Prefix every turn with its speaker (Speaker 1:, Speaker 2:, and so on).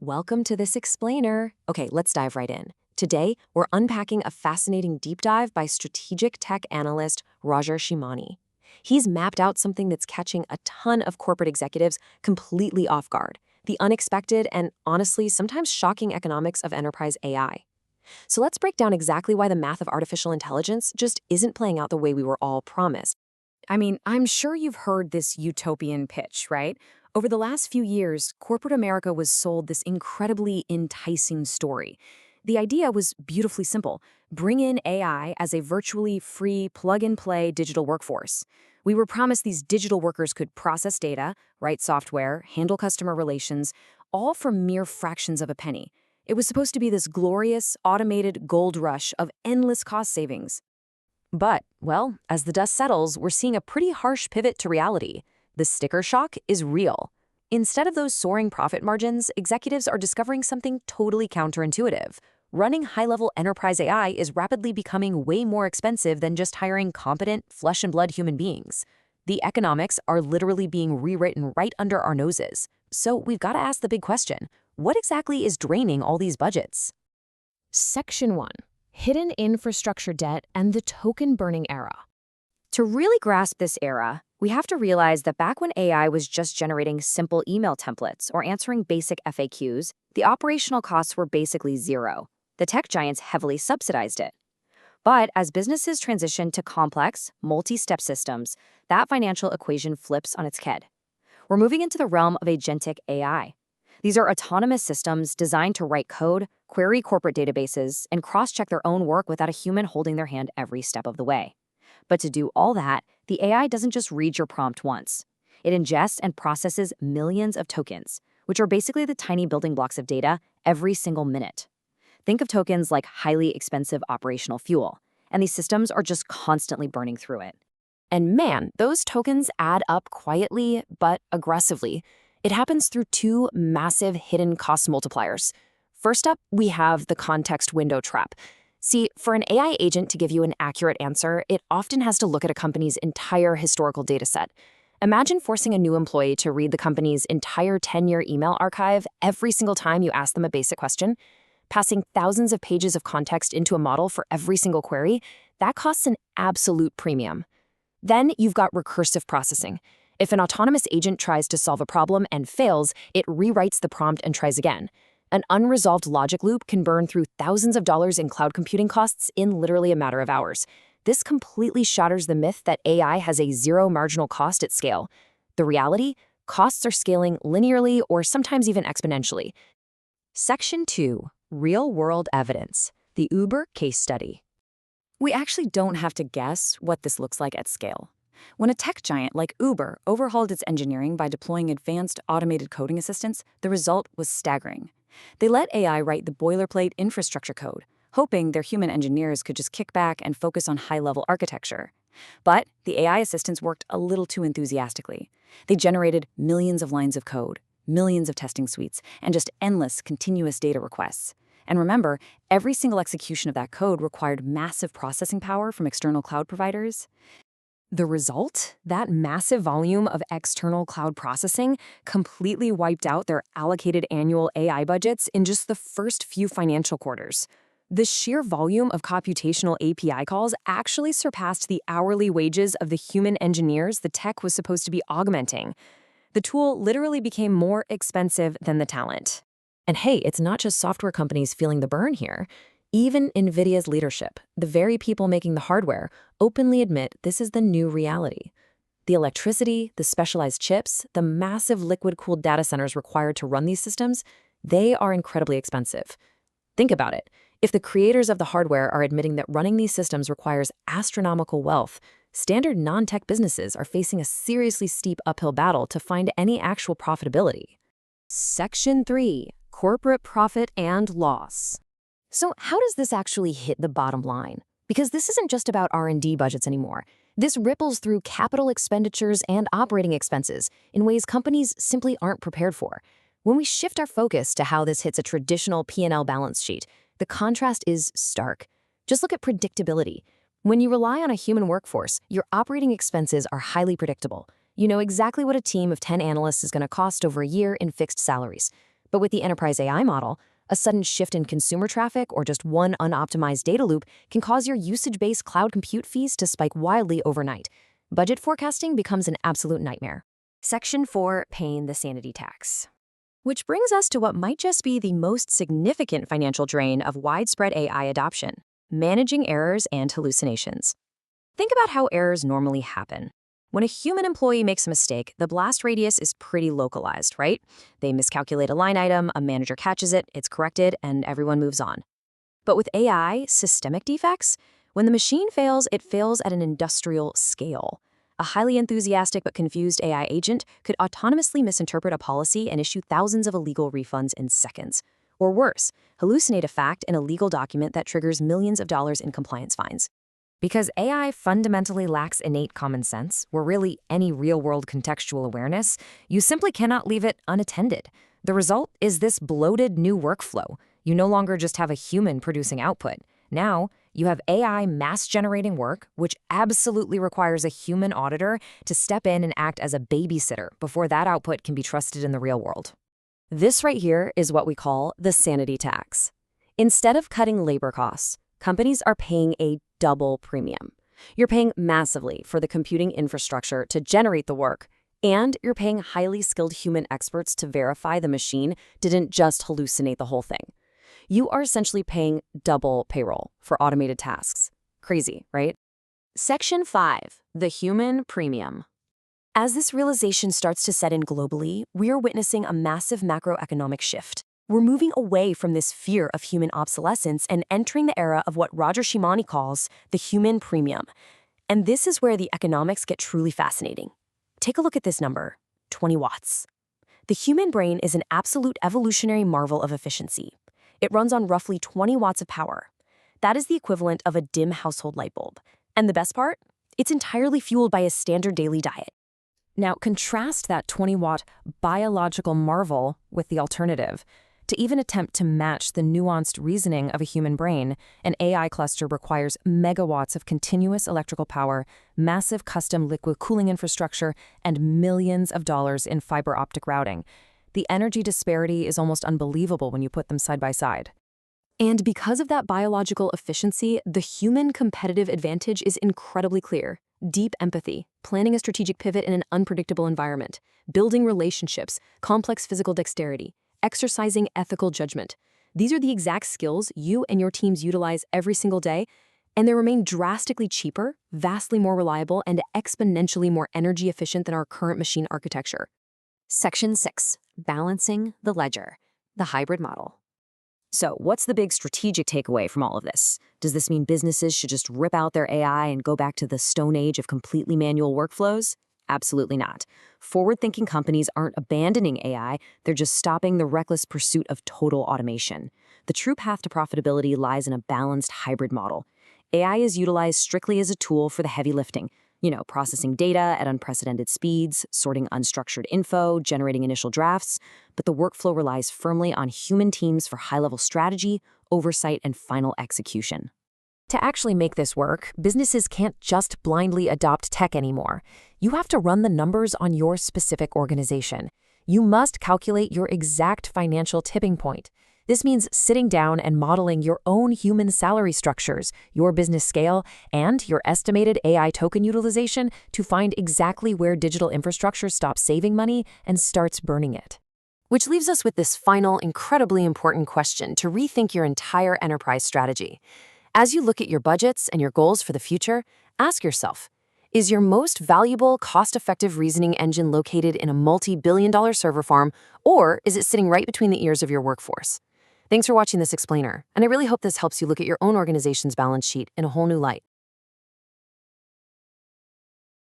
Speaker 1: Welcome to this explainer. Okay, let's dive right in. Today, we're unpacking a fascinating deep dive by strategic tech analyst Rajarshi. He's mapped out something that's catching a ton of corporate executives completely off guard: the unexpected and, honestly, sometimes shocking economics of enterprise AI. So let's break down exactly why the math of artificial intelligence just isn't playing out the way we were all promised.
Speaker 2: I'm sure you've heard this utopian pitch, right? Over the last few years, corporate America was sold this incredibly enticing story. The idea was beautifully simple: bring in AI as a virtually free, plug-and-play digital workforce. We were promised these digital workers could process data, write software, handle customer relations, all for mere fractions of a penny. It was supposed to be this glorious, automated gold rush of endless cost savings.
Speaker 1: But, well, as the dust settles, we're seeing a pretty harsh pivot to reality. The sticker shock is real. Instead of those soaring profit margins, executives are discovering something totally counterintuitive. Running high-level enterprise AI is rapidly becoming way more expensive than just hiring competent, flesh-and-blood human beings. The economics are literally being rewritten right under our noses. So we've got to ask the big question: what exactly is draining all these budgets?
Speaker 2: Section 1. Hidden infrastructure debt and the token-burning era.
Speaker 3: To really grasp this era, we have to realize that back when AI was just generating simple email templates or answering basic FAQs, the operational costs were basically zero. The tech giants heavily subsidized it. But as businesses transition to complex, multi-step systems, that financial equation flips on its head. We're moving into the realm of agentic AI. These are autonomous systems designed to write code, query corporate databases, and cross-check their own work without a human holding their hand every step of the way. But to do all that, the AI doesn't just read your prompt once. It ingests and processes millions of tokens, which are basically the tiny building blocks of data, every single minute. Think of tokens like highly expensive operational fuel, and these systems are just constantly burning through it.
Speaker 1: And man, those tokens add up quietly but aggressively. It happens through two massive hidden cost multipliers. First up, we have the context window trap. See, for an AI agent to give you an accurate answer, it often has to look at a company's entire historical dataset. Imagine forcing a new employee to read the company's entire 10-year email archive every single time you ask them a basic question. Passing thousands of pages of context into a model for every single query, that costs an absolute premium. Then you've got recursive processing. If an autonomous agent tries to solve a problem and fails, it rewrites the prompt and tries again. An unresolved logic loop can burn through thousands of dollars in cloud computing costs in literally a matter of hours. This completely shatters the myth that AI has a zero marginal cost at scale. The reality? Costs are scaling linearly or sometimes even exponentially. Section 2. Real-world evidence. The Uber case study.
Speaker 2: We actually don't have to guess what this looks like at scale. When a tech giant like Uber overhauled its engineering by deploying advanced automated coding assistants, the result was staggering. They let AI write the boilerplate infrastructure code, hoping their human engineers could just kick back and focus on high-level architecture. But the AI assistants worked a little too enthusiastically. They generated millions of lines of code, millions of testing suites, and just endless continuous data requests. And remember, every single execution of that code required massive processing power from external cloud providers.
Speaker 1: The result? That massive volume of external cloud processing completely wiped out their allocated annual AI budgets in just the first few financial quarters. The sheer volume of computational API calls actually surpassed the hourly wages of the human engineers the tech was supposed to be augmenting. The tool literally became more expensive than the talent. And hey, it's not just software companies feeling the burn here. Even NVIDIA's leadership, the very people making the hardware, openly admit this is the new reality. The electricity, the specialized chips, the massive liquid-cooled data centers required to run these systems, they are incredibly expensive. Think about it. If the creators of the hardware are admitting that running these systems requires astronomical wealth, standard non-tech businesses are facing a seriously steep uphill battle to find any actual profitability. Section 3. Corporate profit and loss. So how does this actually hit the bottom line? Because this isn't just about R&D budgets anymore. This ripples through capital expenditures and operating expenses in ways companies simply aren't prepared for. When we shift our focus to how this hits a traditional P&L balance sheet, the contrast is stark. Just look at predictability. When you rely on a human workforce, your operating expenses are highly predictable. You know exactly what a team of 10 analysts is going to cost over a year in fixed salaries.
Speaker 3: But with the enterprise AI model, a sudden shift in consumer traffic or just one unoptimized data loop can cause your usage-based cloud compute fees to spike wildly overnight. Budget forecasting becomes an absolute nightmare. Section 4, paying the sanity tax. Which brings us to what might just be the most significant financial drain of widespread AI adoption: managing errors and hallucinations. Think about how errors normally happen. When a human employee makes a mistake, the blast radius is pretty localized, right? They miscalculate a line item, a manager catches it, it's corrected, and everyone moves on. But with AI, systemic defects, when the machine fails, it fails at an industrial scale. A highly enthusiastic but confused AI agent could autonomously misinterpret a policy and issue thousands of illegal refunds in seconds. Or worse, hallucinate a fact in a legal document that triggers millions of dollars in compliance fines. Because AI fundamentally lacks innate common sense, or really any real-world contextual awareness, you simply cannot leave it unattended. The result is this bloated new workflow. You no longer just have a human producing output. Now, you have AI mass-generating work, which absolutely requires a human auditor to step in and act as a babysitter before that output can be trusted in the real world. This right here is what we call the sanity tax. Instead of cutting labor costs, companies are paying a double premium. You're paying massively for the computing infrastructure to generate the work, and you're paying highly skilled human experts to verify the machine didn't just hallucinate the whole thing. You are essentially paying double payroll for automated tasks. Crazy, right? Section 5, the human premium. As this realization starts to set in globally, we are witnessing a massive macroeconomic shift. We're moving away from this fear of human obsolescence and entering the era of what Rajarshi calls the human premium. And this is where the economics get truly fascinating. Take a look at this number, 20 watts. The human brain is an absolute evolutionary marvel of efficiency. It runs on roughly 20 watts of power. That is the equivalent of a dim household light bulb. And the best part? It's entirely fueled by a standard daily diet. Now, contrast that 20-watt biological marvel with the alternative. To even attempt to match the nuanced reasoning of a human brain, an AI cluster requires megawatts of continuous electrical power, massive custom liquid cooling infrastructure, and millions of dollars in fiber optic routing. The energy disparity is almost unbelievable when you put them side by side. And because of that biological efficiency, the human competitive advantage is incredibly clear. Deep empathy, planning a strategic pivot in an unpredictable environment, building relationships, complex physical dexterity, exercising ethical judgment. These are the exact skills you and your teams utilize every single day, and they remain drastically cheaper, vastly more reliable, and exponentially more energy efficient than our current machine architecture. Section 6, balancing the ledger, the hybrid model. So, what's the big strategic takeaway from all of this? Does this mean businesses should just rip out their AI and go back to the stone age of completely manual workflows? Absolutely not. Forward-thinking companies aren't abandoning AI, they're just stopping the reckless pursuit of total automation. The true path to profitability lies in a balanced hybrid model. AI is utilized strictly as a tool for the heavy lifting, processing data at unprecedented speeds, sorting unstructured info, generating initial drafts, but the workflow relies firmly on human teams for high-level strategy, oversight, and final execution. To actually make this work, businesses can't just blindly adopt tech anymore. You have to run the numbers on your specific organization. You must calculate your exact financial tipping point. This means sitting down and modeling your own human salary structures, your business scale, and your estimated AI token utilization to find exactly where digital infrastructure stops saving money and starts burning it. Which leaves us with this final, incredibly important question to rethink your entire enterprise strategy. As you look at your budgets and your goals for the future, ask yourself, is your most valuable, cost-effective reasoning engine located in a multi-billion-dollar server farm, or is it sitting right between the ears of your workforce? Thanks for watching this explainer, and I really hope this helps you look at your own organization's balance sheet in a whole new light.